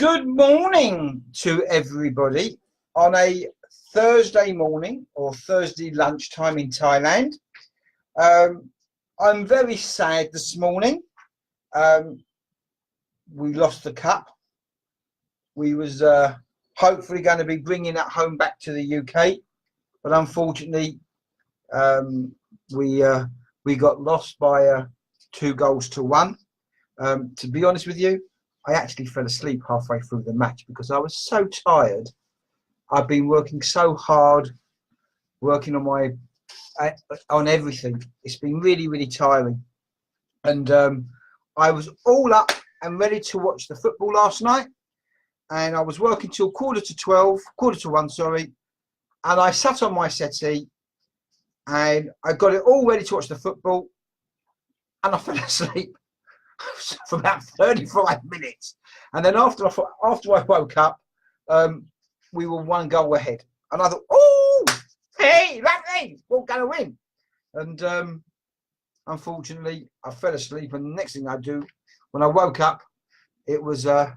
Good morning to everybody on a Thursday morning or Thursday lunchtime in Thailand. I'm very sad this morning. We lost the cup. We was hopefully going to be bringing that home back to the UK, but unfortunately we got lost by 2-1. To be honest with you, I actually fell asleep halfway through the match because I was so tired. I've been working so hard, working on everything. It's been really tiring, and I was all up and ready to watch the football last night, and I was working till quarter to one, sorry, and I sat on my settee and I got it all ready to watch the football, and I fell asleep for about 35 minutes, and then after I woke up, we were 1 goal ahead, and I thought, oh, hey, we're going to win. And unfortunately, I fell asleep, and the next thing I do, when I woke up, it was a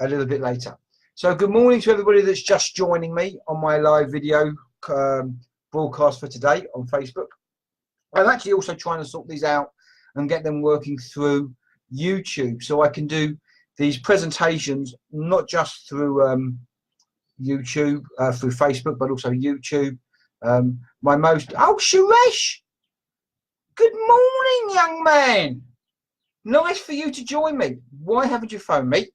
little bit later. So good morning to everybody that's just joining me on my live video broadcast for today on Facebook. I'm actually also trying to sort these out and get them working through YouTube, so I can do these presentations not just through YouTube, through Facebook, but also YouTube. Suresh, good morning, young man. Nice for you to join me. Why haven't you phoned me?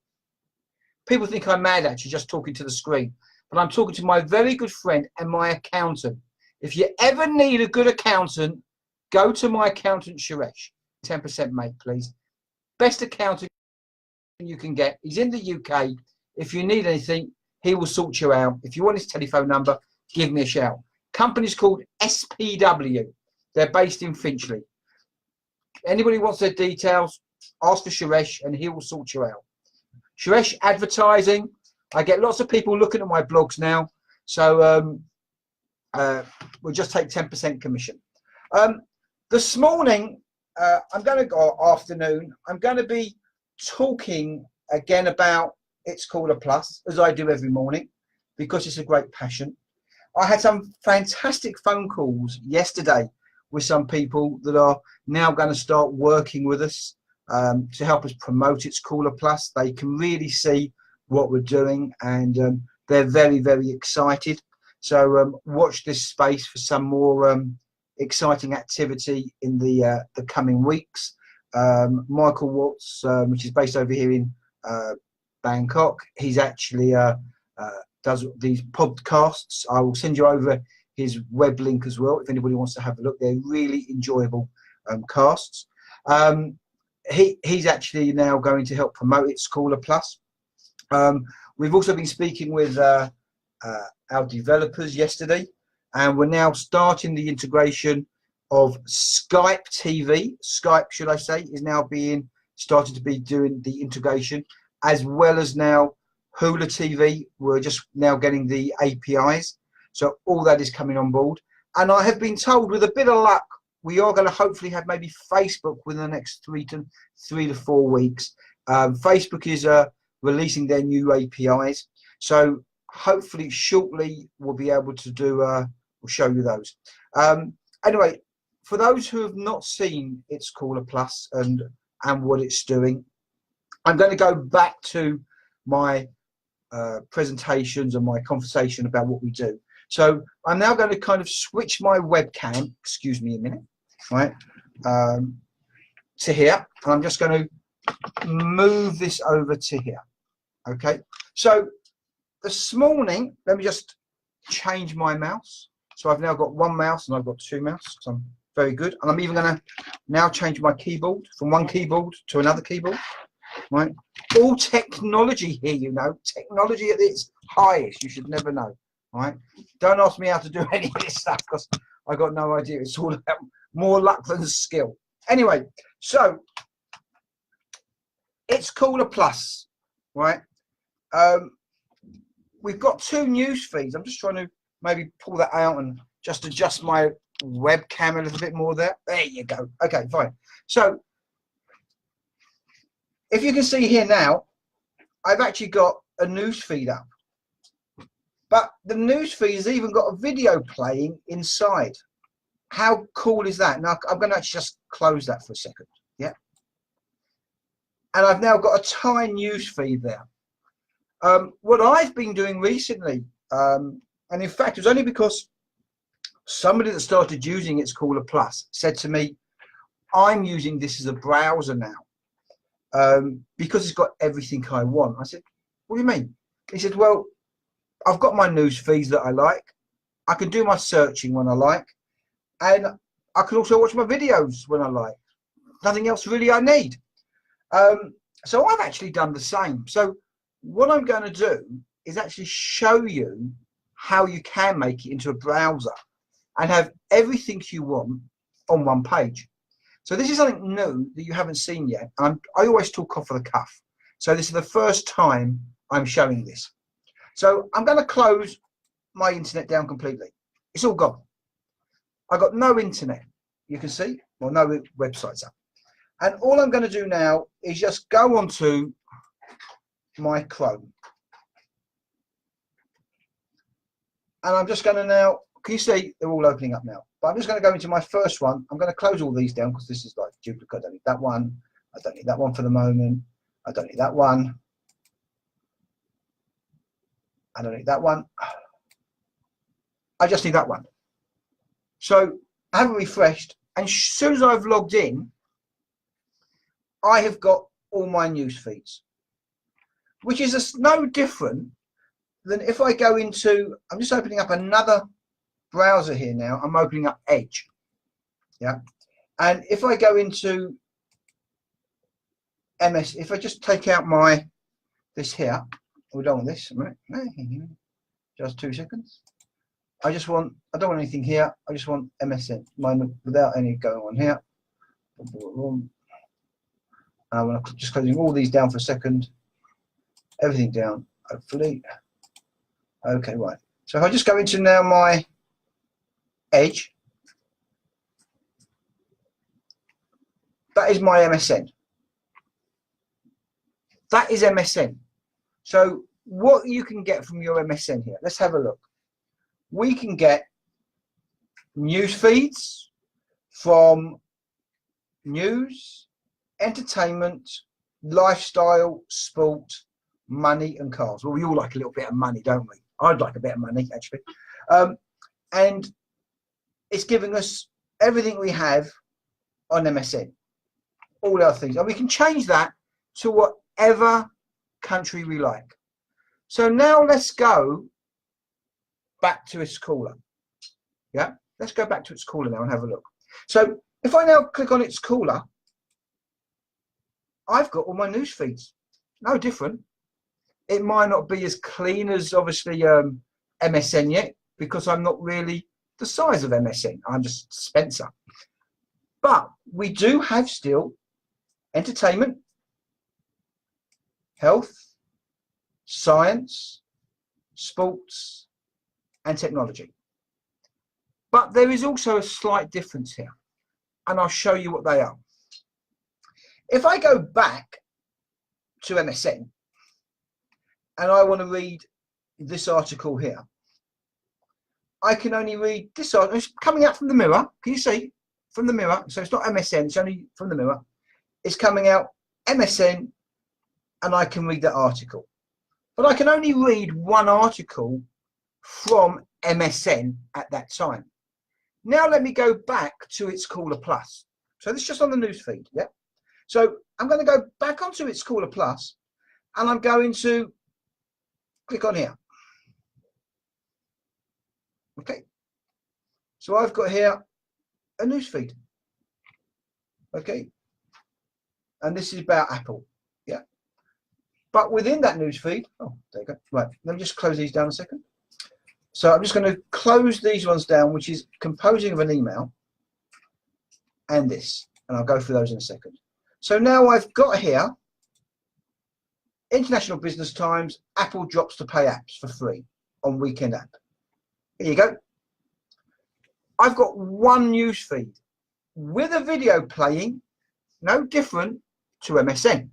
People think I'm mad at you just talking to the screen, but I'm talking to my very good friend and my accountant. If you ever need a good accountant, go to my accountant, Suresh. 10% mate, please. Best accountant you can get. He's in the UK. If you need anything, he will sort you out. If you want his telephone number, give me a shout. Company's called SPW. They're based in Finchley. Anybody wants their details, ask for Suresh and he will sort you out. Suresh advertising. I get lots of people looking at my blogs now, so we'll just take 10% commission. This morning, I'm going to go afternoon. I'm going to be talking again about It's Cooler Plus, as I do every morning, because it's a great passion. I had some fantastic phone calls yesterday with some people that are now going to start working with us to help us promote It's Cooler Plus. They can really see what we're doing, and they're very excited. So watch this space for some more exciting activity in the coming weeks. Michael Watts, which is based over here in Bangkok, he's actually does these podcasts. I will send you over his web link as well if anybody wants to have a look. They're really enjoyable casts. He's actually now going to help promote It's Cooler Plus. We've also been speaking with our developers yesterday, and we're now starting the integration of Skype TV. Skype, should I say, is now started to be doing the integration, as well as now Hula TV. We're just now getting the APIs. So all that is coming on board. And I have been told, with a bit of luck, we are going to hopefully have maybe Facebook within the next 3 to 4 weeks. Facebook is releasing their new APIs. So hopefully shortly we'll be able to do, we'll show you those. Anyway, for those who have not seen It's Cooler Plus and what it's doing, I'm going to go back to my presentations and my conversation about what we do. So I'm now going to kind of switch my webcam, excuse me a minute, right, to here, and I'm just going to move this over to here. Okay, so this morning, let me just change my mouse. So I've now got one mouse and I've got two mouses. So I'm very good. And I'm even going to now change my keyboard from one keyboard to another keyboard. Right? All technology here, you know. Technology at its highest. You should never know. Right? Don't ask me how to do any of this stuff because I got no idea. It's all about more luck than skill. Anyway, so It's Cooler Plus, right? We've got 2 news feeds. I'm just trying to maybe pull that out and just adjust my webcam a little bit more there. There you go. Okay, fine. So if you can see here now, I've actually got a news feed up. But the news feed has even got a video playing inside. How cool is that? Now I'm going to actually just close that for a second. Yeah. And I've now got a Thai news feed there. What I've been doing recently, and in fact, it was only because somebody that started using It's Caller Plus said to me, I'm using this as a browser now because it's got everything I want. I said, what do you mean? He said, well, I've got my news feeds that I like. I can do my searching when I like. And I can also watch my videos when I like. Nothing else really I need. So I've actually done the same. So what I'm going to do is actually show you how you can make it into a browser and have everything you want on one page. So this is something new that you haven't seen yet. I always talk off of the cuff. So this is the first time I'm showing this. So I'm going to close my internet down completely. It's all gone. I've got no internet, you can see, well, no websites up. And all I'm going to do now is just go onto my Chrome. And I'm just going to now, can you see they're all opening up now? But I'm just going to go into my first one. I'm going to close all these down because this is like duplicate. I don't need that one. I don't need that one for the moment. I don't need that one. I don't need that one. I just need that one. So I haven't refreshed, and as soon as I've logged in, I have got all my news feeds, which is no different than if I go into, I'm just opening up another browser here now. I'm opening up Edge. Yeah. And if I go into MS, if I just take out this here, we're done with this. Just 2 seconds. I don't want anything here. I just want MSN moment without any going on here. I want to just closing all these down for a second. Everything down, hopefully. Okay, right. So if I just go into now my Edge, that is my MSN. That is MSN. So what you can get from your MSN here, let's have a look. We can get news feeds from news, entertainment, lifestyle, sport, money and cars. Well, we all like a little bit of money, don't we? I'd like a bit of money, actually. And it's giving us everything we have on MSN, all our things. And we can change that to whatever country we like. So now let's go back to It's Caller. Yeah, let's go back to It's Caller now and have a look. So if I now click on It's Caller, I've got all my news feeds. No different. It might not be as clean as obviously MSN yet, because I'm not really the size of MSN. I'm just Spencer. But we do have still entertainment, health, science, sports, and technology. But there is also a slight difference here, and I'll show you what they are. If I go back to MSN and I want to read this article here, I can only read this article. It's coming out from the Mirror. Can you see? From the Mirror. So it's not MSN, it's only from the Mirror. It's coming out MSN, and I can read that article. But I can only read one article from MSN at that time. Now let me go back to It's Caller Plus. So this is just on the news feed, yeah? So I'm going to go back onto It's Caller Plus, and I'm going to click on here. Okay. So I've got here a news feed. Okay. And this is about Apple. Yeah. But within that news feed, oh, there you go. Right. Let me just close these down a second. So I'm just going to close these ones down, which is composing of an email and this. And I'll go through those in a second. So now I've got here International Business Times, Apple drops to pay apps for free on Weekend App. Here you go. I've got one news feed with a video playing, no different to MSN.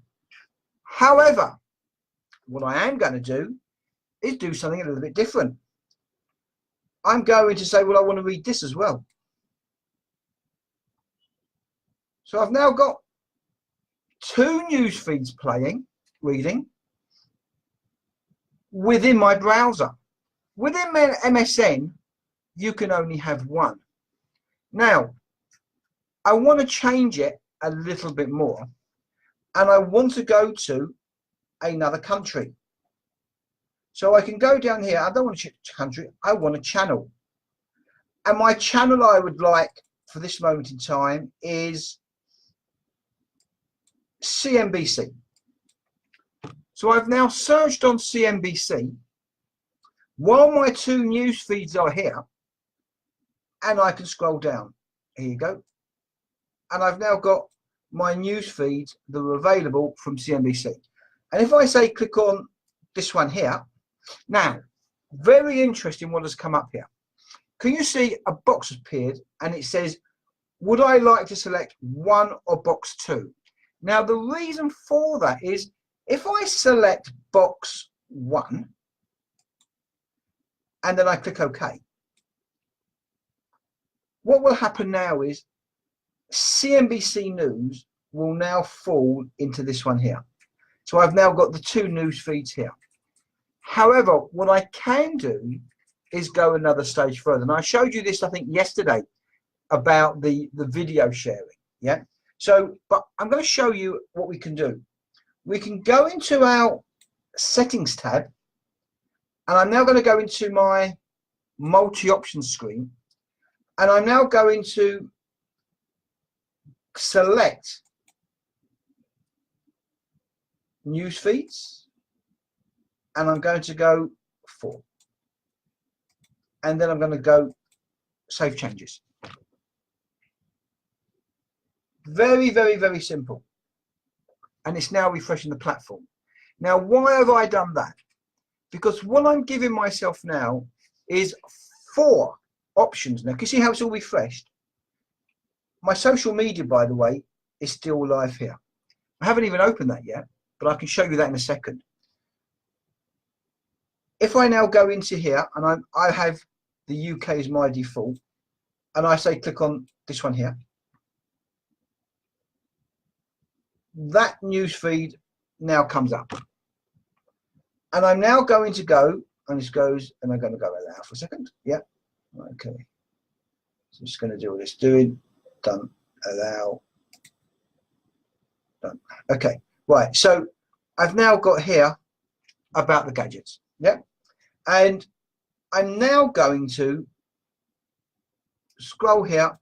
However, what I am going to do is do something a little bit different. I'm going to say, well, I want to read this as well. So I've now got two news feeds reading within my browser. Within MSN, you can only have one. Now, I want to change it a little bit more, and I want to go to another country. So I can go down here. I don't want to change country. I want a channel. And my channel I would like for this moment in time is CNBC. So I've now searched on CNBC while my two news feeds are here, and I can scroll down. Here you go. And I've now got my news feeds that are available from CNBC. And if I say click on this one here, now, very interesting what has come up here. Can you see a box has appeared and it says, would I like to select 1 or box 2? Now, the reason for that is if I select box 1 and then I click OK, what will happen now is CNBC News will now fall into this one here. So I've now got the two news feeds here. However, what I can do is go another stage further. And I showed you this, I think, yesterday about the video sharing. Yeah. So, but I'm going to show you what we can do. We can go into our settings tab, and I'm now going to go into my multi-option screen, and I'm now going to select news feeds. And I'm going to go 4. And then I'm going to go save changes. Very, very, very simple. And it's now refreshing the platform. Now, why have I done that? Because what I'm giving myself now is 4 options. Now, can you see how it's all refreshed? My social media, by the way, is still live here. I haven't even opened that yet, but I can show you that in a second. If I now go into here and I have the UK as my default, and I say click on this one here, that news feed now comes up. And I'm now going to go, and this goes, and I'm going to go allow for a second. Yeah. Okay. So I'm just going to do all this. Doing, done, allow, done. Okay. Right. So I've now got here about the gadgets. Yeah. And I'm now going to scroll here,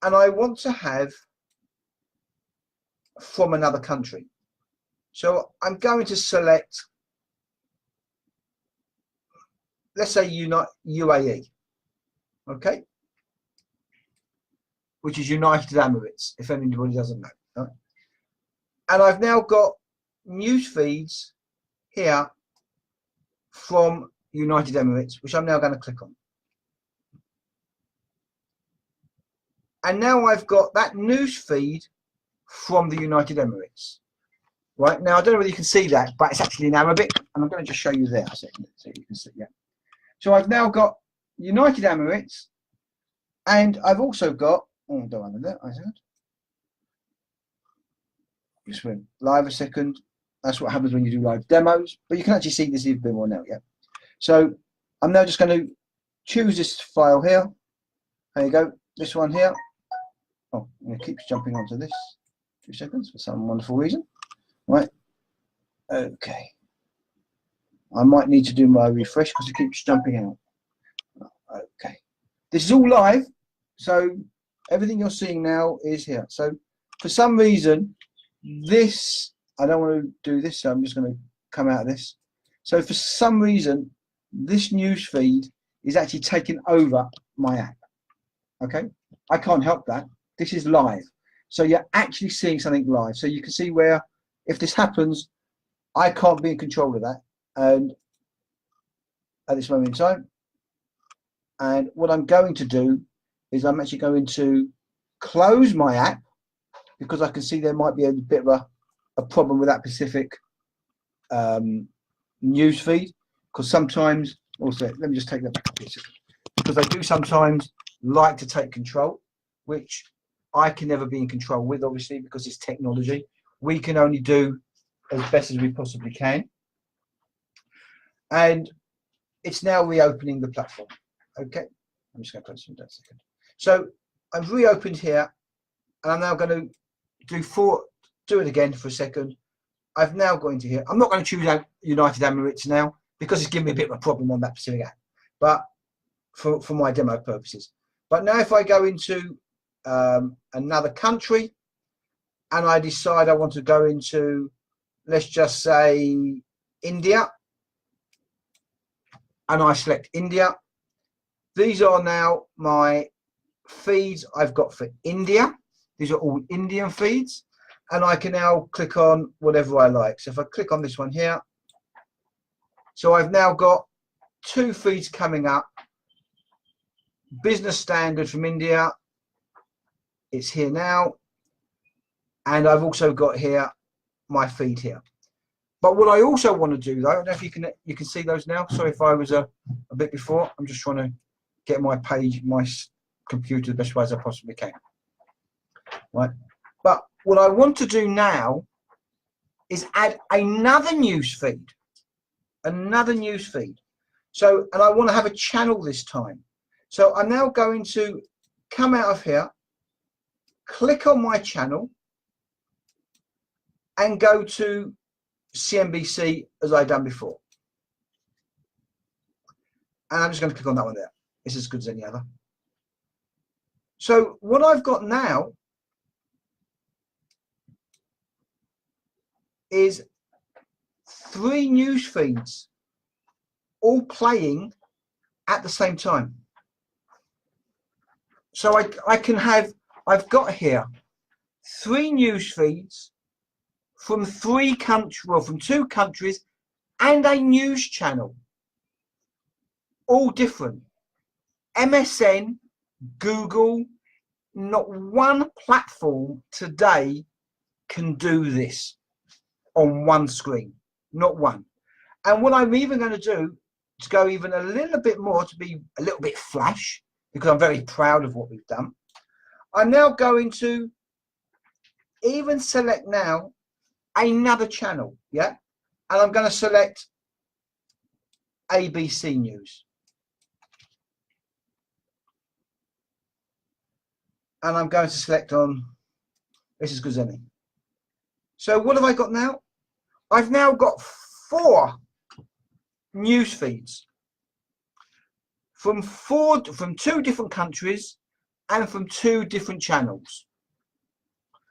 and I want to have from another country. So I'm going to select, let's say UAE, okay, which is United Emirates, if anybody doesn't know. Right? And I've now got news feeds here from United Emirates, which I'm now going to click on. And now I've got that news feed from the United Emirates. Right, now I don't know whether you can see that, but it's actually in Arabic, and I'm going to just show you there a second so you can see. Yeah. So I've now got United Emirates, and I've also got, oh, don't want that, I said. Just went live a second. That's what happens when you do live demos, but you can actually see this even a bit more now. Yeah. So I'm now just going to choose this file here. There you go. This one here. Oh, it keeps jumping onto this. 2 seconds for some wonderful reason. Right. Okay. I might need to do my refresh because it keeps jumping out. Okay. This is all live, so everything you're seeing now is here. So for some reason, this, I don't want to do this, so I'm just going to come out of this. So for some reason, this news feed is actually taking over my app. Okay. I can't help that. This is live. So you're actually seeing something live. So you can see where, if this happens, I can't be in control of that. And at this moment in time, and what I'm going to do is I'm actually going to close my app because I can see there might be a bit of a problem with that specific news feed, because sometimes, also, let me just take that back a bit, because they do sometimes like to take control, which I can never be in control with, obviously, because it's technology. We can only do as best as we possibly can. And it's now reopening the platform. Okay, I'm just going to close it in a second. So I've reopened here, and I'm now going to do it again for a second. I've now got into here. I'm not going to choose United Emirates now because it's giving me a bit of a problem on that specific app, but for my demo purposes. But now if I go into another country and I decide I want to go into, let's just say, India, and I select India, these are now my feeds I've got for India. These are all Indian feeds, and I can now click on whatever I like. So if I click on this one here, so I've now got 2 feeds coming up. Business Standard from India, it's here now, and I've also got here my feed here. But what I also want to do, though, I don't know if you can see those now. Sorry if I was a bit before. I'm just trying to get my page, my computer the best way as I possibly can. Right. But what I want to do now is add another news feed. Another news feed. So, and I want to have a channel this time. So I'm now going to come out of here, click on my channel, and go to CNBC as I've done before. And I'm just going to click on that one there. It's as good as any other. So what I've got now is 3 news feeds all playing at the same time. So I can have, I've got here 3 news feeds from 3 countries, well, from 2 countries, and a news channel, all different. MSN, Google, not one platform today can do this on one screen, not one. And what I'm even going to do, to go even a little bit more, to be a little bit flash, because I'm very proud of what we've done, I'm now going to even select now another channel, yeah, and I'm going to select ABC News, and I'm going to select on this is good as any. So what have I got now? I've now got 4 news feeds from 2 different countries and from 2 different channels.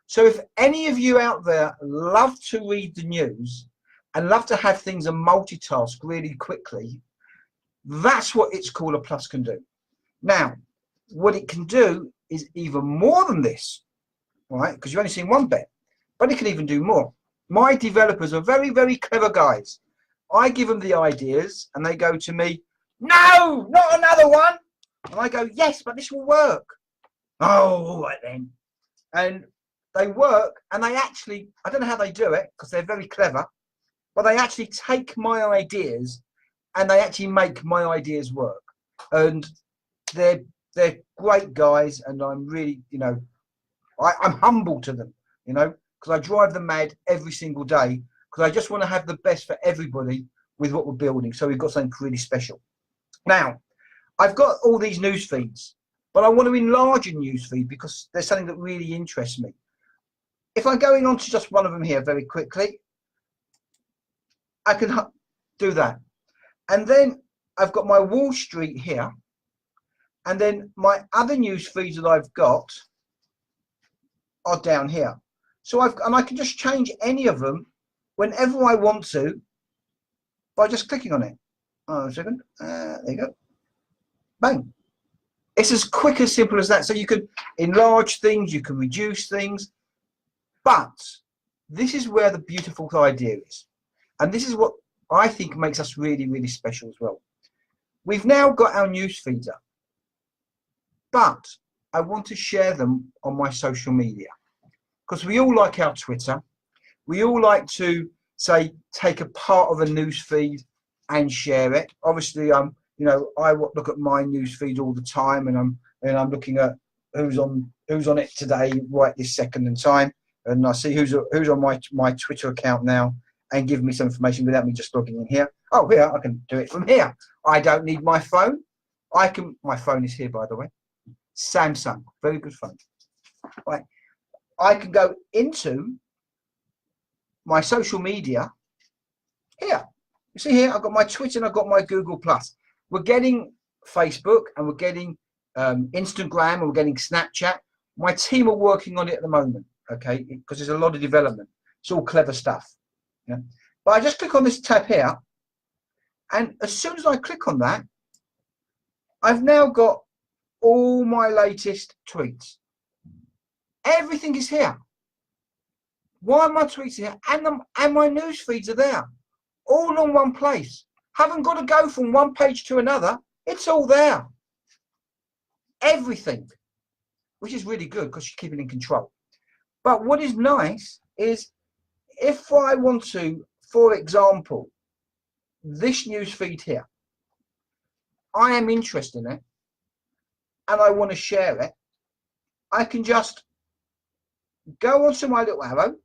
So if any of you out there love to read the news and love to have things and multitask really quickly, that's what It's Called a Plus can do. Now, what it can do is even more than this, right? Because you've only seen one bit, but it can even do more. My developers are very, very clever guys. I give them the ideas and they go to me, no, not another one. And I go, yes, but this will work. Oh, all right then. And they work, and they actually, I don't know how they do it because they're very clever, but they actually take my ideas and they actually make my ideas work. And they're great guys, and I'm really, you know, I'm humble to them, you know, because I drive them mad every single day because I just want to have the best for everybody with what we're building. So we've got something really special. Now, I've got all these news feeds, but I want to enlarge a news feed because there's something that really interests me. If I'm going on to just one of them here very quickly, I can do that. And then I've got my Wall Street here. And then my other news feeds that I've got are down here. So I can just change any of them whenever I want to by just clicking on it. Oh, a second. There you go. Bang. It's as quick, as simple as that. So you can enlarge things, you can reduce things. But this is where the beautiful idea is. And this is what I think makes us really, really special as well. We've now got our news feeds up, but I want to share them on my social media because we all like our Twitter. We all like to say, take a part of a news feed and share it. Obviously, you know, I look at my news feed all the time, and I'm looking at who's on it today, right this second in time, and I see who's on my Twitter account now, and give me some information without me just logging in here. Oh, here, I can do it from here. I don't need my phone. My phone is here, by the way. Samsung, very good phone. Right. I can go into my social media here. You see here, I've got my Twitter and I've got my Google Plus. We're getting Facebook and we're getting Instagram and we're getting Snapchat. My team are working on it at the moment, okay, because there's a lot of development. It's all clever stuff. Yeah? But I just click on this tab here, and as soon as I click on that, I've now got all my latest tweets. Everything is here. Why are my tweets here? And my news feeds are there, all on one place. Haven't got to go from one page to another. It's all there. Everything, which is really good because you keep it in control. But what is nice is if I want to, for example, this news feed here, I am interested in it and I want to share it, I can just go onto my little arrow,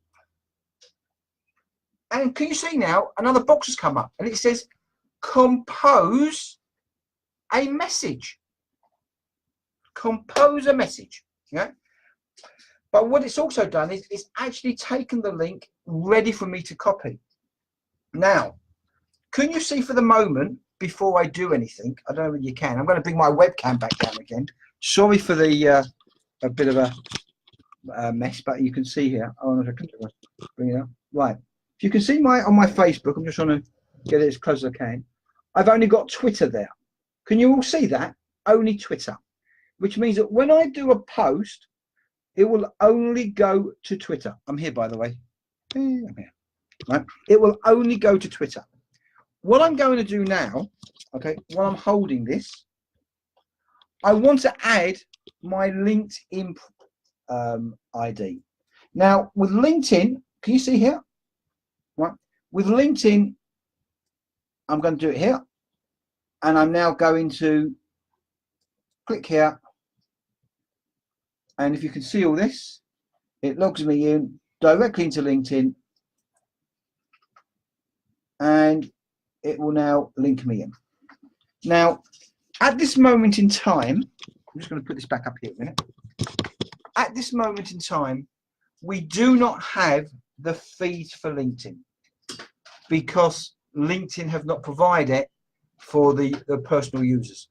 and can you see now another box has come up and it says compose a message. Compose a message. Yeah. But what it's also done is it's actually taken the link ready for me to copy. Now, can you see for the moment, before I do anything, I don't know if you can, I'm going to bring my webcam back down again. Sorry for the a bit of a mess, but you can see here. Oh, no, I can bring it up. Right. If you can see on my Facebook, I'm just trying to get it as close as I can. I've only got Twitter there. Can you all see that? Only Twitter. Which means that when I do a post, it will only go to Twitter. I'm here, by the way. I'm here. Right? It will only go to Twitter. What I'm going to do now, okay, while I'm holding this, I want to add my LinkedIn ID. Now, with LinkedIn, can you see here? Right. With LinkedIn, I'm going to do it here, and I'm now going to click here, and if you can see all this, it logs me in directly into LinkedIn, and it will now link me in. Now, at this moment in time, I'm just going to put this back up here a minute. At this moment in time, we do not have the feed for LinkedIn because LinkedIn have not provided it for the personal users.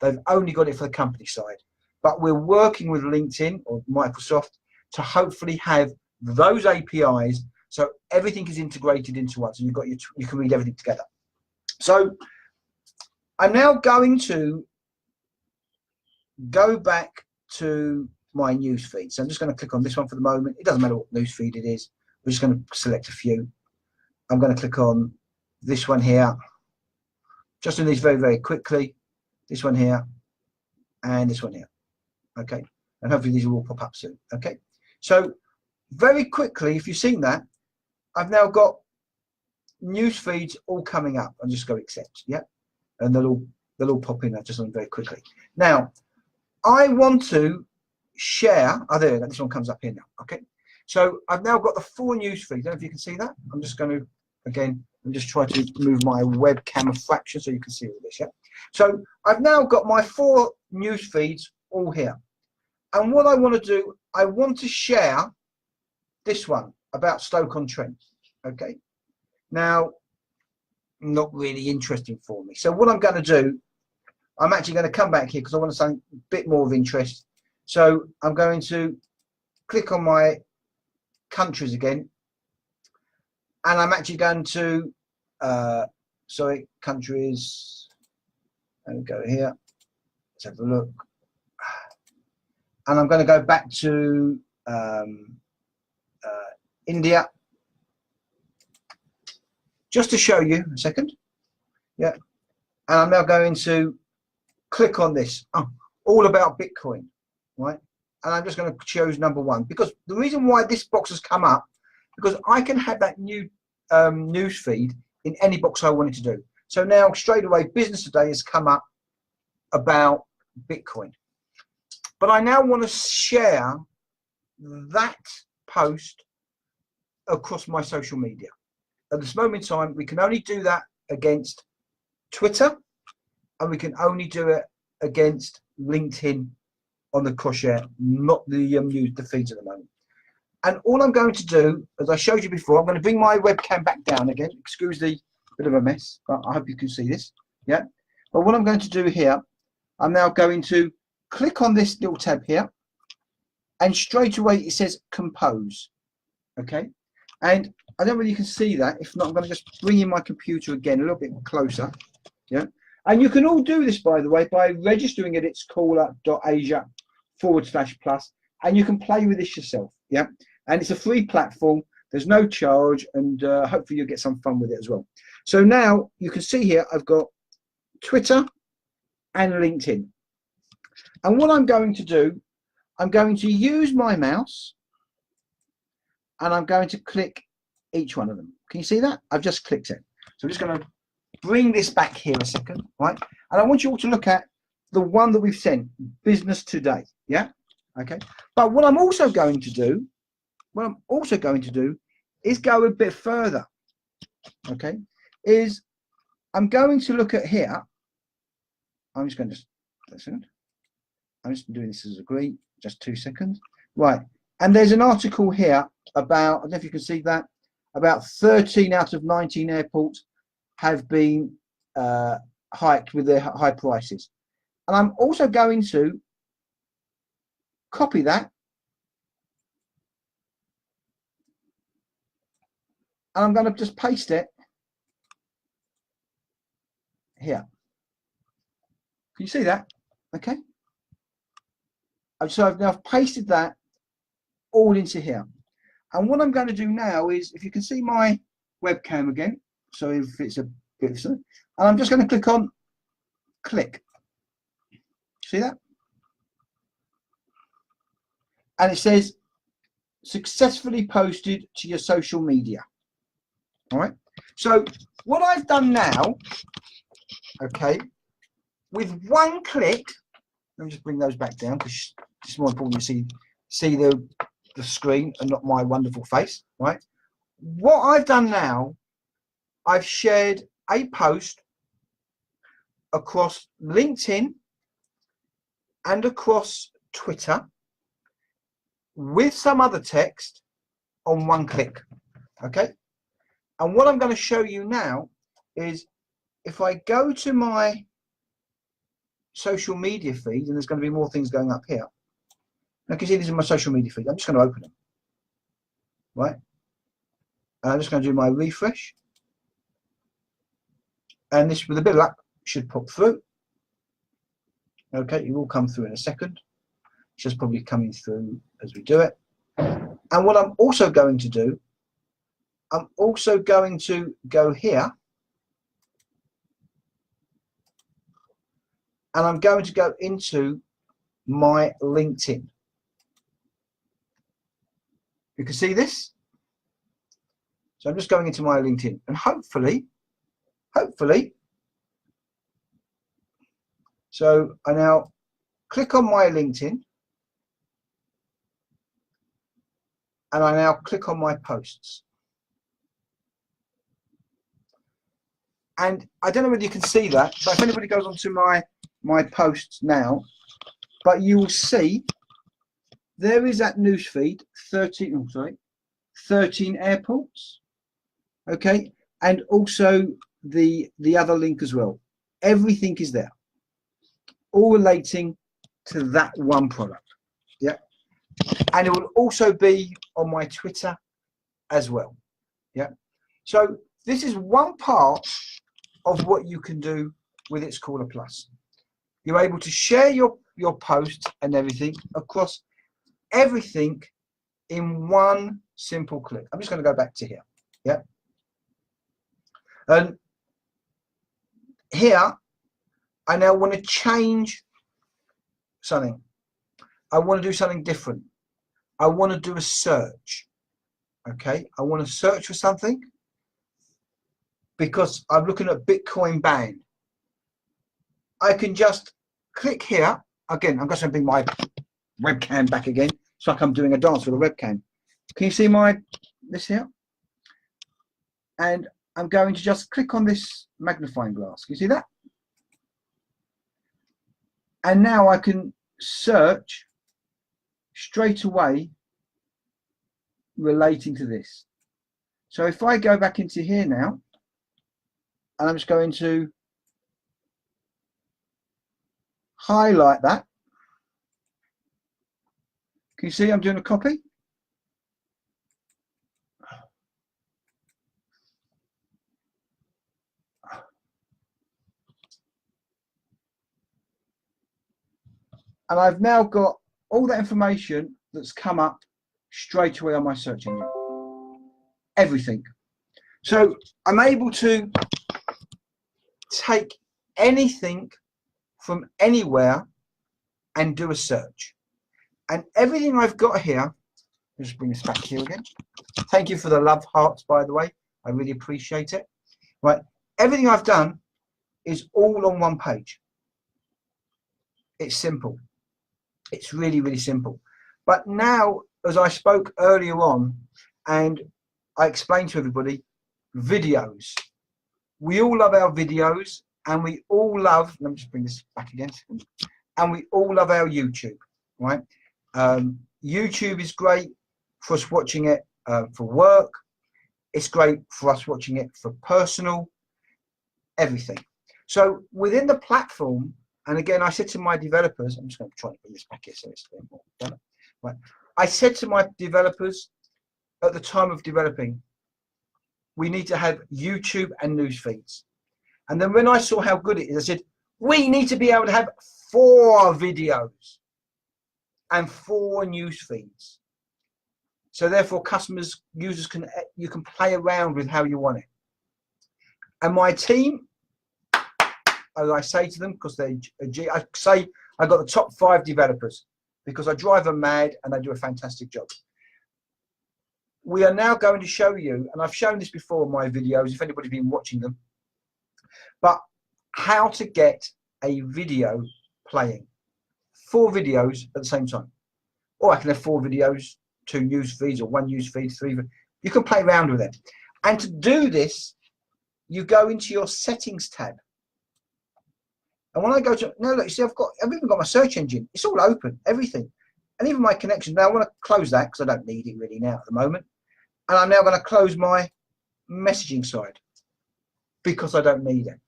They've only got it for the company side. But we're working with LinkedIn or Microsoft to hopefully have those APIs so everything is integrated into one. So you can read everything together. So I'm now going to go back to my news feed. So I'm just going to click on this one for the moment. It doesn't matter what news feed it is. We're just going to select a few. I'm going to click on this one here. Just doing these very, very quickly. This one here and this one here. Okay. And hopefully these will all pop up soon. Okay. So very quickly, if you've seen that, I've now got news feeds all coming up. I'll just go accept. Yeah. And they'll all pop in. I've just done very quickly. Now, I want to share. Oh, there, this one comes up here now. Okay. So I've now got the 4 news feeds. I don't know if you can see that. I'm just going to, again, I'm just trying to move my webcam a fraction so you can see all this. Yeah. So I've now got my 4 news feeds all here. And what I want to do, I want to share this one about Stoke-on-Trent. Okay. Now, not really interesting for me. So what I'm going to do, I'm actually going to come back here because I want something a bit more of interest. So I'm going to click on my countries again, and I'm actually going to sorry, countries, and go here. Let's have a look, and I'm going to go back to India just to show you a second. Yeah, and I'm now going to click on this. Oh, all about Bitcoin, right? And I'm just going to choose number 1 because the reason why this box has come up, because I can have that new news feed in any box I wanted to do. So now straight away, Business Today has come up about Bitcoin. But I now want to share that post across my social media. At this moment in time, we can only do that against Twitter, and we can only do it against LinkedIn on the cross-share, not the feeds at the moment. And all I'm going to do, as I showed you before, I'm going to bring my webcam back down again. Excuse the bit of a mess, but I hope you can see this. Yeah. But what I'm going to do here, I'm now going to click on this little tab here, and straight away it says compose. Okay. And I don't know whether you can see that. If not, I'm going to just bring in my computer again a little bit closer. Yeah. And you can all do this, by the way, by registering at itscaller.asia/plus, and you can play with this yourself. Yeah. And it's a free platform. There's no charge, and hopefully you'll get some fun with it as well. So now you can see here, I've got Twitter and LinkedIn. And what I'm going to do, I'm going to use my mouse, and I'm going to click each one of them. Can you see that? I've just clicked it. So I'm just going to bring this back here a second, right? And I want you all to look at the one that we've sent, Business Today. Yeah. Okay. But what I'm also going to do, is go a bit further. Okay. Is I'm going to look at here. I'm just going to I'm just doing this as a green, just 2 seconds. Right. And there's an article here about, I don't know if you can see that, about 13 out of 19 airports have been hiked with their high prices. And I'm also going to copy that, and I'm going to just paste it here. Can you see that? Okay. So I've now pasted that all into here. And what I'm going to do now is, if you can see my webcam again, so if it's a bit, and I'm just going to click on click. See that? And it says successfully posted to your social media. All right. So what I've done now, okay, with one click, let me just bring those back down because it's more important you see the screen and not my wonderful face, right? What I've done now, I've shared a post across LinkedIn and across Twitter with some other text on one click. Okay. And what I'm going to show you now is, if I go to my social media feed, and there's going to be more things going up here. Now, you can see these are my social media feed. I'm just going to open them. Right. And I'm just going to do my refresh. And this, with a bit of luck, should pop through. Okay, it will come through in a second. It's just probably coming through as we do it. And what I'm also going to do, I'm also going to go here, and I'm going to go into my LinkedIn. You can see this. So I'm just going into my LinkedIn, and hopefully, so I now click on my LinkedIn, and I now click on my posts. And I don't know whether you can see that, but if anybody goes onto my posts now, but you will see there is that news feed, 13 airports, okay, and also the other link as well. Everything is there, all relating to that one product. Yeah. And it will also be on my Twitter as well. Yeah. So this is one part of what you can do with It's Caller Plus. You're able to share your posts and everything across everything in one simple click. I'm just going to go back to here. Yeah. And here, I now want to change something. I want to do something different. I want to do a search. Okay. I want to search for something. because I'm looking at Bitcoin band. I can just click here. Again, I'm just going to bring my webcam back again. It's like I'm doing a dance with a webcam. Can you see this here? And I'm going to just click on this magnifying glass. Can you see that? And now I can search straight away relating to this. So if I go back into here now, and I'm just going to highlight that. Can you see I'm doing a copy? And I've now got all that information that's come up straight away on my search engine. Everything. So I'm able to take anything from anywhere and do a search. And everything I've got here, let's bring this back here again. Thank you for the love hearts, by the way. I really appreciate it. Right, everything I've done is all on one page. It's simple. It's really, really simple. But now, as I spoke earlier on, and I explained to everybody, videos. We all love our videos, and we all love, let me just bring this back again, and we all love our YouTube, right? YouTube is great for us watching it for work. It's great for us watching it for personal, everything. So within the platform, and again, I said to my developers, I'm just going to try to bring this back here so it's a bit more better. Right. I said to my developers at the time of developing, we need to have YouTube and news feeds. And then when I saw how good it is, I said, we need to be able to have 4 videos and 4 news feeds. So therefore users you can play around with how you want it. And my team, as I say to them, because I say I got the top 5 developers because I drive them mad and they do a fantastic job. We are now going to show you, and I've shown this before in my videos, if anybody's been watching them, but how to get a video playing. 4 videos at the same time. Or I can have 4 videos, 2 news feeds, or 1 news feed, 3. You can play around with it. And to do this, you go into your settings tab. And when I go to, now look, you see, I've even got my search engine. It's all open, everything. And even my connection. Now I want to close that because I don't need it really now at the moment. And I'm now going to close my messaging side because I don't need it.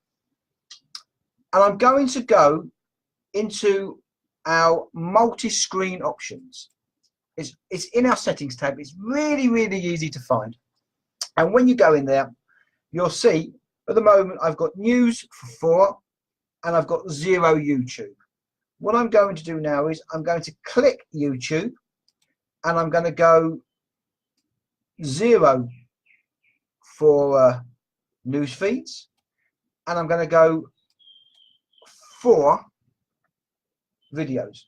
And I'm going to go into our multi-screen options. It's in our settings tab. It's really, really easy to find. And when you go in there, you'll see at the moment I've got news for 4 and I've got 0 YouTube. What I'm going to do now is I'm going to click YouTube and I'm going to go 0 for news feeds, and I'm going to go 4 videos,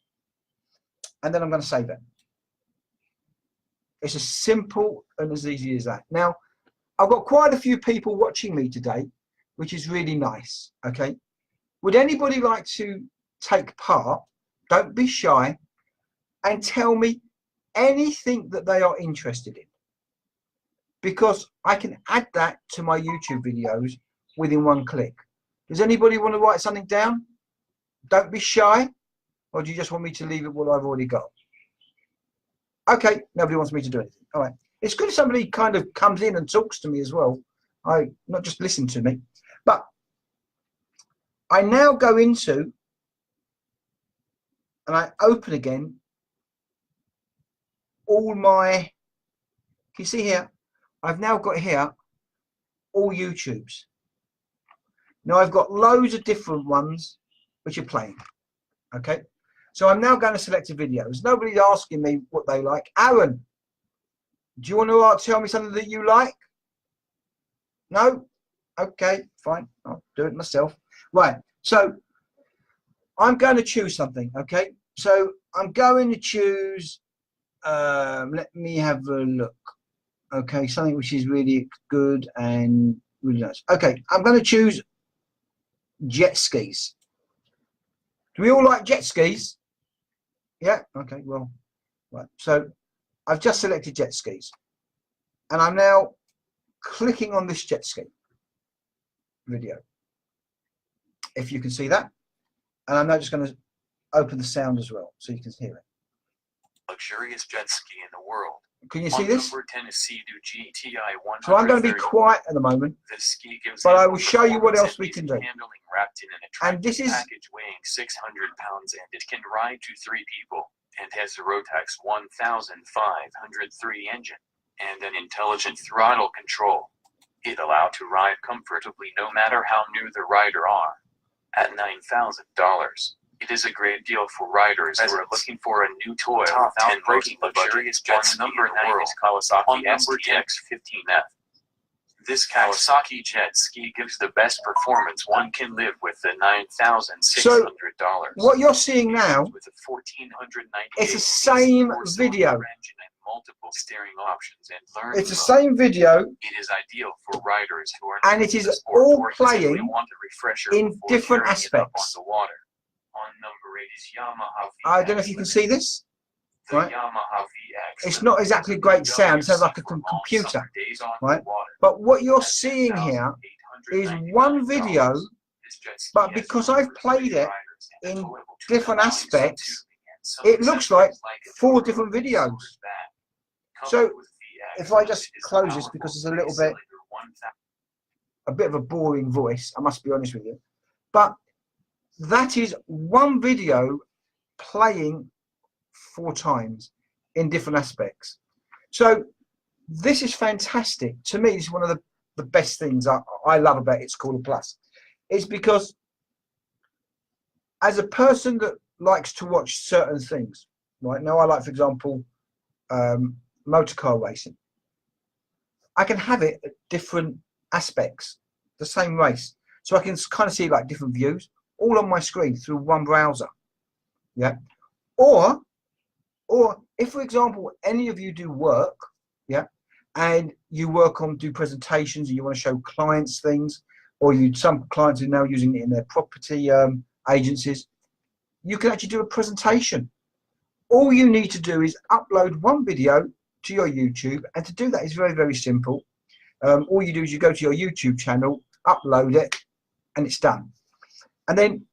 and then I'm going to save it. It's as simple and as easy as that. Now, I've got quite a few people watching me today, which is really nice. Okay, would anybody like to take part? Don't be shy and tell me anything that they are interested in, because I can add that to my YouTube videos within 1 click. Does anybody want to write something down? Don't be shy, or do you just want me to leave it what I've already got? Okay, nobody wants me to do anything. All right. It's good if somebody kind of comes in and talks to me as well. Not just listen to me. But I now go into, and I open again all my, can you see here? I've now got here all YouTubes. Now I've got loads of different ones which are playing. Okay, so I'm now going to select a video. There's nobody asking me what they like. Aaron, do you want to tell me something that you like? No? Okay, fine. I'll do it myself. Right, so I'm going to choose something. Okay, so I'm going to choose, let me have a look. Okay, something which is really good and really nice. Okay, I'm going to choose jet skis. Do we all like jet skis? Yeah. Okay. Well, right. So I've just selected jet skis, and I'm now clicking on this jet ski video, if you can see that. And I'm now just going to open the sound as well, so you can hear it. Luxurious jet ski in the world. Can you see this? Tennessee GTI 130. So I'm going to be quiet at the moment, this ski gives but I will show you what else we can do. Wrapped in an attractive And this is package weighing 600 pounds, and it can ride to 3 people, and has a Rotax 1503 engine and an intelligent throttle control. It allows to ride comfortably no matter how new the rider are. At $9,000. It is a great deal for riders who are looking for a new toy without breaking the luxurious jet ski in the world. Kawasaki STX-15F. This Kawasaki jet ski gives the best performance one can live with the $9,600. So what you're seeing now, with a 1498 it's the same video. Multiple steering options and learn. It's the same video. It is ideal for riders who are and it is all playing in different aspects. On the water. On number 8 is Yamaha VX. I don't know if you can see this. The right? Yamaha VX. It's not exactly great sound. It sounds like a computer, right? But what you're seeing here is one video, but because I've played it in different aspects, it looks like 4 different videos. So if I just close this, because it's a bit of a boring voice, I must be honest with you, but that is one video playing 4 times in different aspects. So this is fantastic. To me, it's one of the best things I love about It's Called a Plus. It's because as a person that likes to watch certain things, right now I like, for example, motor car racing. I can have it at different aspects, the same race. So I can kind of see like different views all on my screen through one browser. Yeah. Or if, for example, any of you do work, yeah, and you do presentations and you want to show clients things, or some clients are now using it in their property agencies, you can actually do a presentation. All you need to do is upload one video to your YouTube, and to do that is very, very simple. All you do is you go to your YouTube channel, upload it, and it's done. And then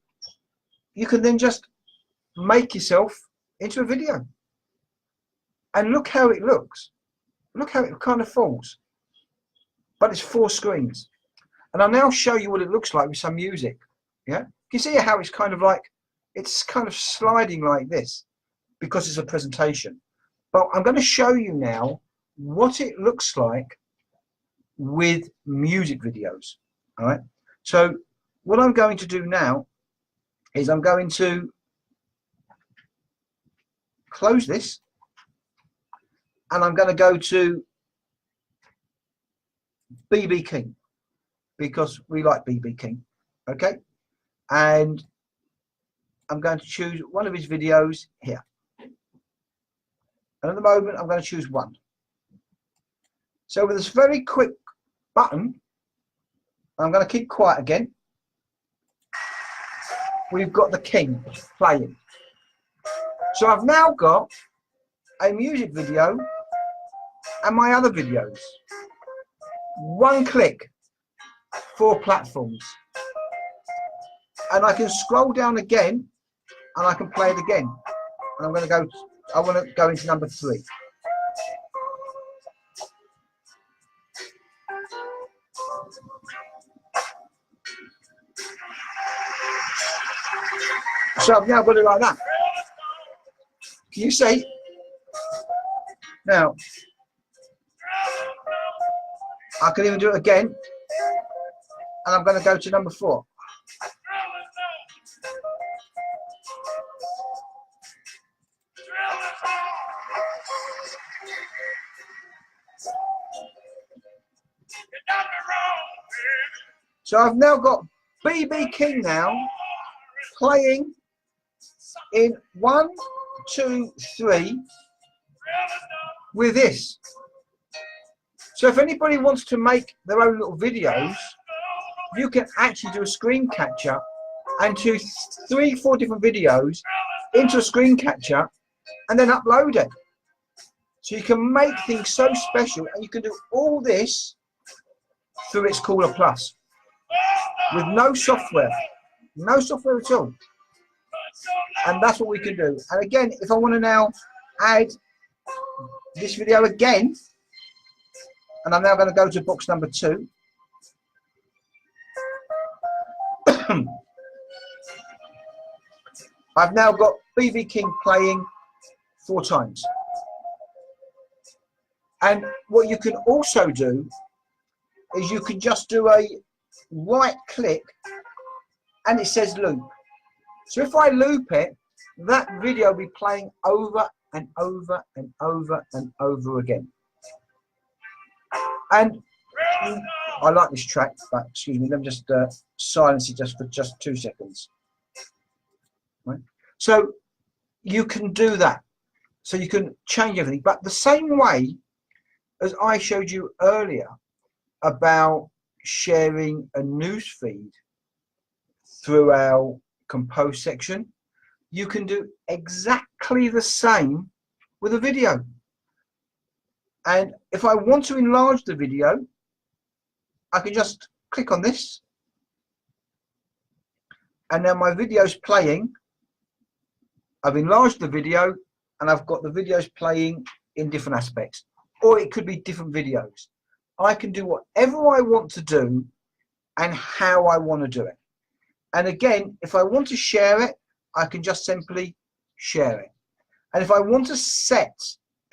you can then just make yourself into a video. And look how it looks. Look how it kind of falls. But it's 4 screens. And I'll now show you what it looks like with some music. Yeah? You see how it's kind of like, it's kind of sliding like this because it's a presentation. But I'm going to show you now what it looks like with music videos. All right. So what I'm going to do now is I'm going to close this, and I'm going to go to BB King because we like BB King. Okay. And I'm going to choose one of his videos here. And at the moment, I'm going to choose one. So with this very quick button, I'm going to keep quiet again. We've got the King playing. So I've now got a music video and my other videos. One click, 4 platforms. And I can scroll down again and I can play it again. And I'm going to go, I want to go into number 3. So I've now got it like that. Can you see? Now, I can even do it again. And I'm going to go to number 4. So I've now got BB King now playing in 1, 2, 3 with this. So if anybody wants to make their own little videos, you can actually do a screen capture and do 3, 4 different videos into a screen capture and then upload it. So you can make things so special, and you can do all this through its Caller Plus with no software at all. And that's what we can do. And again, if I want to now add this video again, and I'm now going to go to box number 2. I've now got BB King playing 4 times. And what you can also do is you can just do a right click and it says loop. So if I loop it, that video will be playing over and over and over and over again. And I like this track, but excuse me, let me just silence it just for 2 seconds. Right. So you can do that. So you can change everything, but the same way as I showed you earlier about sharing a news feed through our compose section, you can do exactly the same with a video. And if I want to enlarge the video, I can just click on this, and now my video is playing. I've enlarged the video and I've got the videos playing in different aspects, or it could be different videos. I can do whatever I want to do and how I want to do it. And again, if I want to share it, I can just simply share it. And if I want to set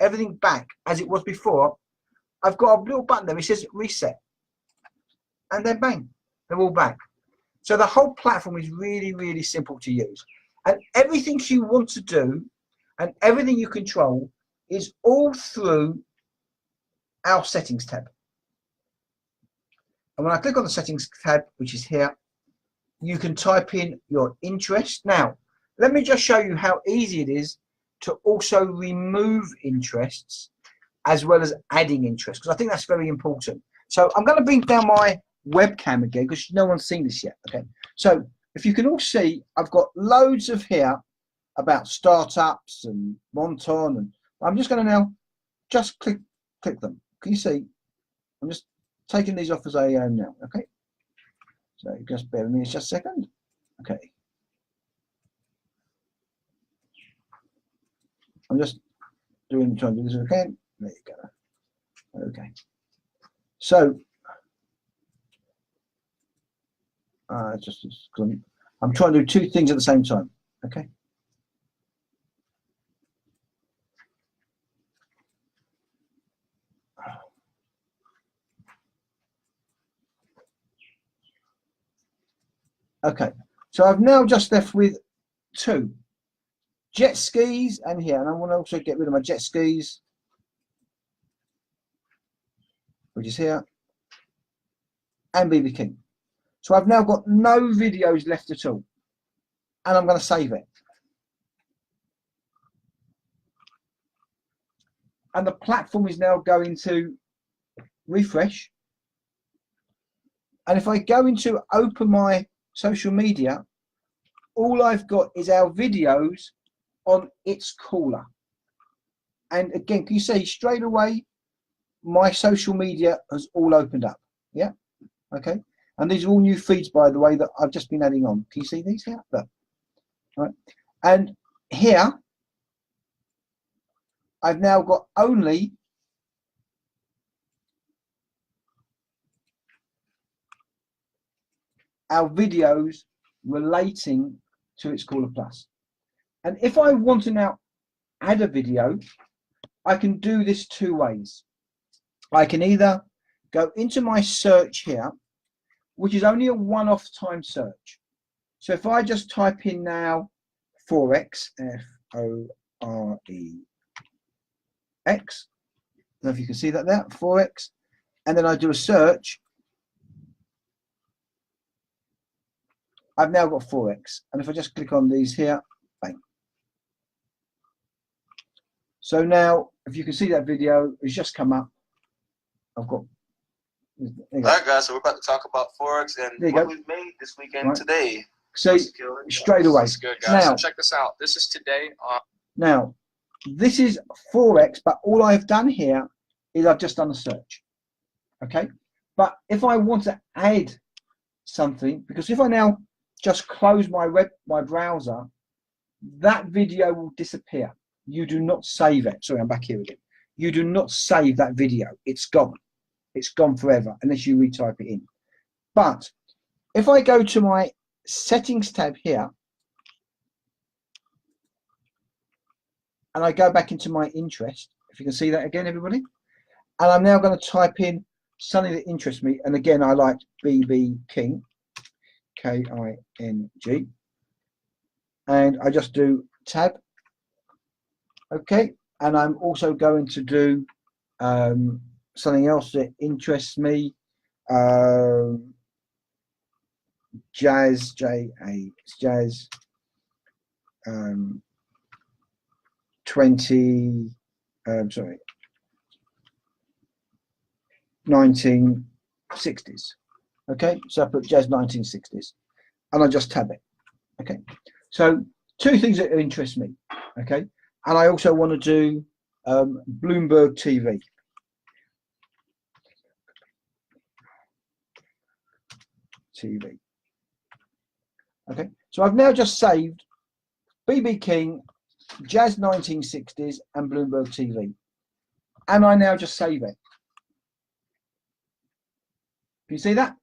everything back as it was before, I've got a little button there which says reset, and then bang, they're all back. So the whole platform is really, really simple to use, and everything you want to do and everything you control is all through our settings tab. And when I click on the settings tab, which is here, you can type in your interest. Now, let me just show you how easy it is to also remove interests as well as adding interests, because I think that's very important. So I'm going to bring down my webcam again because no one's seen this yet. Okay, so if you can all see, I've got loads of here about startups and Monton, and I'm just going to now just click them. Can you see? I'm just taking these off as I am now. Okay, so just bear with me just a second. Okay, I'm just trying to do this again. There you go. Okay, so I'm trying to do 2 things at the same time. Okay. Okay, so I've now just left with 2 jet skis and here, and I want to also get rid of my jet skis, which is here, and BB King. So I've now got no videos left at all, and I'm going to save it. And the platform is now going to refresh. And if I go into open my social media, all I've got is our videos on its caller. And again, can you see straight away my social media has all opened up? Yeah. Okay. And these are all new feeds, by the way, that I've just been adding on. Can you see these here? Look. All right. And here I've now got only our videos relating to its Caller Plus. And if I want to now add a video, I can do this 2 ways. I can either go into my search here, which is only a one-off time search. So if I just type in now Forex, F-O-R-E-X, I don't know if you can see that there, Forex, and then I do a search, I've now got Forex. And if I just click on these here, bang. So now, if you can see that video, it's just come up. I've got. There you All go. right, guys. So we're about to talk about Forex and There you what go. we've made this weekend Right. today. So straight away. That's good, guys. Now, So check this out. This is today on. now, this is Forex, but all I've done here is I've just done a search. Okay, but if I want to add something, because if I now just close my browser, that video will disappear. You do not save it. Sorry, I'm back here again. You do not save that video. It's gone. It's gone forever unless you retype it in. But if I go to my settings tab here and I go back into my interest, if you can see that again, everybody, and I'm now going to type in something that interests me, and again I like BB King, K-I-N-G, and I just do tab. Okay, and I'm also going to do something else that interests me, jazz, jazz 1960s. Okay, so I put jazz 1960s and I just tab it. Okay, so two things that interest me. Okay, and I also want to do Bloomberg TV. Okay, so I've now just saved BB King, Jazz 1960s, and Bloomberg TV, and I now just save it. Can you see that?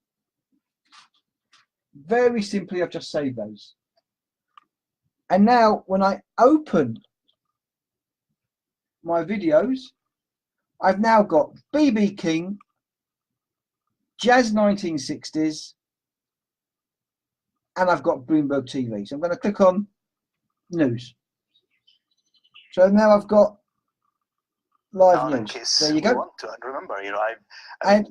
Very simply, I've just saved those. And now when I open my videos, I've now got BB King, Jazz 1960s, and I've got Bloomberg TV. So I'm going to click on news. So now I've got live news. There you go. Want to, and remember, you know, I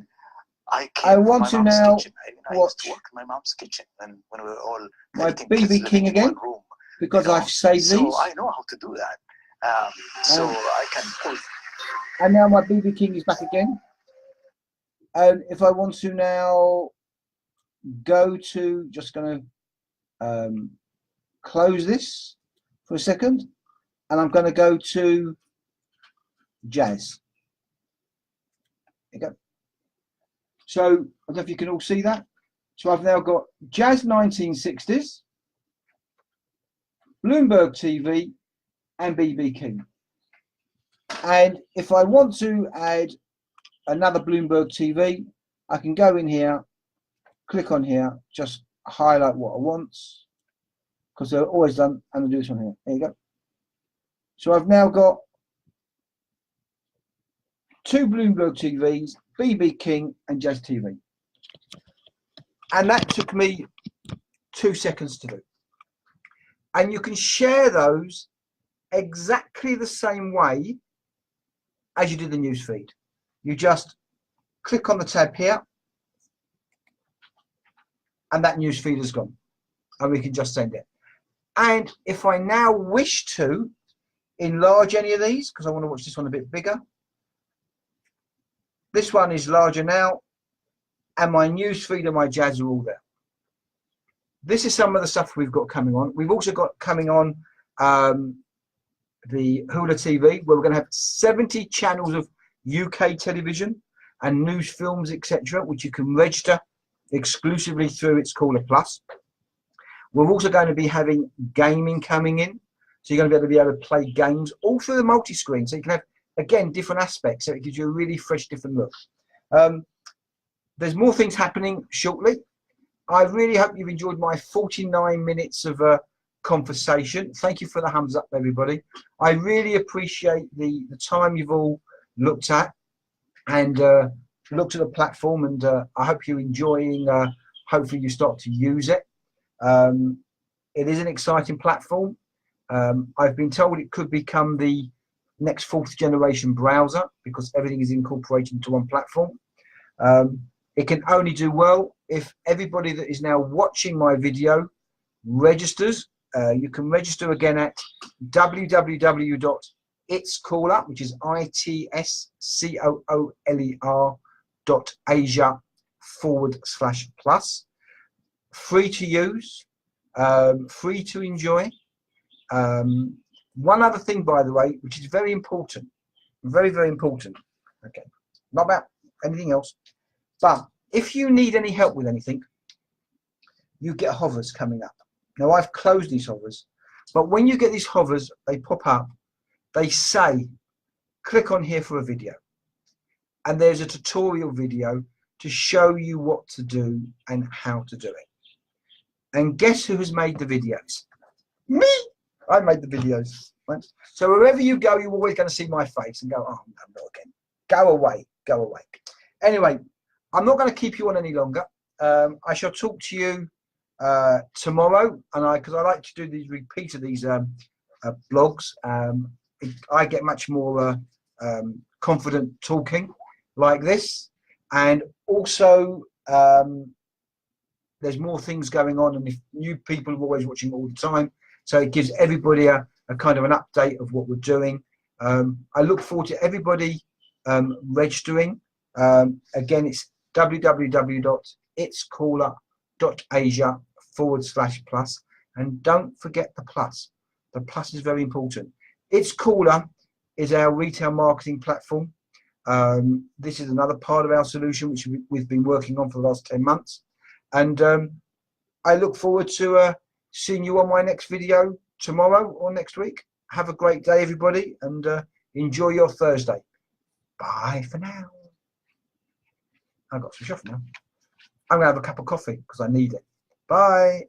want to now kitchen. I used to work in my mom's kitchen, and when we were all my BB King again, room, because I've saved so these. I know how to do that. So I can pull. And now my BB King is back again. And if I want to now go to, just going to close this for a second, and I'm going to go to jazz. There you go. So I don't know if you can all see that. So I've now got Jazz 1960s, Bloomberg TV, and BB King. And if I want to add another Bloomberg TV, I can go in here, click on here, just highlight what I want, because they're always done, and I'll do this one here. There you go. So I've now got two Bloomberg TVs, BB King and Jazz TV. And that took me 2 seconds to do. And you can share those exactly the same way as you did the news feed. You just click on the tab here, and that news feed is gone. And we can just send it. And if I now wish to enlarge any of these, because I want to watch this one a bit bigger, this one is larger now, and my news feed and my jazz are all there. This is some of the stuff we've got coming on. We've also got coming on the Hula TV, where we're going to have 70 channels of UK television and news, films, etc., which you can register exclusively through its Caller Plus. We're also going to be having gaming coming in, so you're going to be able to play games all through the multi-screen, so you can have, again, different aspects, so it gives you a really fresh, different look. There's more things happening shortly. I really hope you've enjoyed my 49 minutes of conversation. Thank you for the thumbs up, everybody. I really appreciate the time you've all looked at and looked at the platform, and I hope you're enjoying, hopefully you start to use it. It is an exciting platform. I've been told it could become the next 4th generation browser because everything is incorporated into one platform. It can only do well if everybody that is now watching my video registers. You can register again at www.itscaller, which is ITSCOOLER.com. itscool.asia/plus. Free to use, free to enjoy. One other thing, by the way, which is very important, very, very important. Okay, not about anything else, but if you need any help with anything, you get hovers coming up. Now, I've closed these hovers, but when you get these hovers, they pop up. They say, click on here for a video. And there's a tutorial video to show you what to do and how to do it. And guess who has made the videos? Me! I made the videos. Right? So wherever you go, you're always going to see my face and go, oh, no, not again. Go away, go away. Anyway, I'm not going to keep you on any longer. I shall talk to you tomorrow, and because I like to do these repeat of these blogs. I get much more confident talking like this, and also there's more things going on, and if new people are always watching all the time, so it gives everybody a kind of an update of what we're doing. I look forward to everybody registering. Again, it's www.itscaller.asia/plus, and don't forget the plus. The plus is very important. It's Caller is our retail marketing platform. This is another part of our solution which we've been working on for the last 10 months. And I look forward to seeing you on my next video tomorrow or next week. Have a great day, everybody, and enjoy your Thursday. Bye for now. I've got to switch off now. I'm going to have a cup of coffee because I need it. Bye.